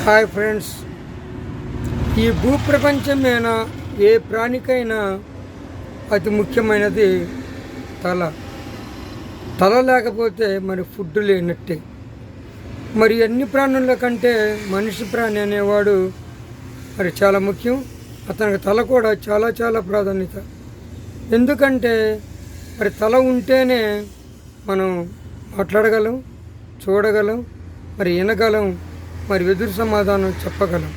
Hi friends, ఈ భూప్రపంచమైన ఏ ప్రాణికైనా అతి ముఖ్యమైనది తల. తల లేకపోతే మరి ఫుడ్ లేనట్టే. మరి అన్ని ప్రాణుల కంటే మనిషి ప్రాణి అనేవాడు మరి చాలా ముఖ్యం. అతనికి తల కూడా చాలా చాలా ప్రాధాన్యత. ఎందుకంటే మరి తల ఉంటేనే మనం మాట్లాడగలం, చూడగలం, మరి వినగలం, మరి ఎదురు సమాధానం చెప్పగలం.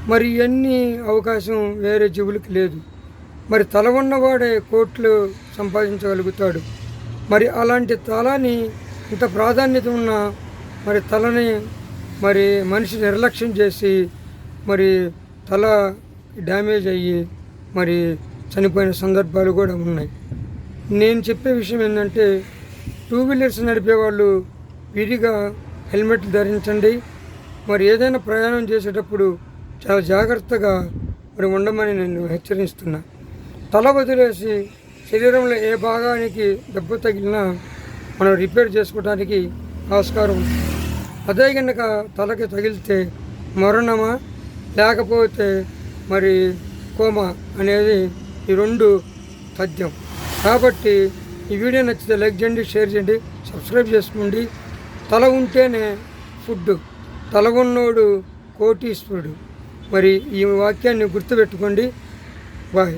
మరి ఇవన్నీ అవకాశం వేరే జీవులకి లేదు. మరి తల ఉన్నవాడే కోట్లు సంపాదించగలుగుతాడు. మరి అలాంటి తలని ఇంత ప్రాధాన్యత ఉన్న మరి తలని మరి మనిషి నిర్లక్ష్యం చేసి మరి తల డ్యామేజ్ అయ్యి మరి చనిపోయిన సందర్భాలు కూడా ఉన్నాయి. నేను చెప్పే విషయం ఏంటంటే, 2 వీలర్స్ నడిపేవాళ్ళు విరిగా హెల్మెట్ ధరించండి. మరి ఏదైనా ప్రయాణం చేసేటప్పుడు చాలా జాగ్రత్తగా మరి ఉండమని నేను హెచ్చరిస్తున్నా. తల వదిలేసి శరీరంలో ఏ భాగానికి దెబ్బ తగిలినా మనం రిపేర్ చేసుకోవడానికి ఆస్కారం ఉంది. అదే కనుక తలకి తగిలితే మరణమా లేకపోతే మరి కోమా అనేది ఈ 2 తథ్యం. కాబట్టి ఈ వీడియో నచ్చితే లైక్ చేయండి, షేర్ చేయండి, సబ్స్క్రైబ్ చేసుకోండి. తల ఉంటేనే ఫుడ్, తల ఉన్నోడు కోటీశ్వరుడు. మరి ఈ వాక్యాన్ని గుర్తుపెట్టుకోండి. బాయ్.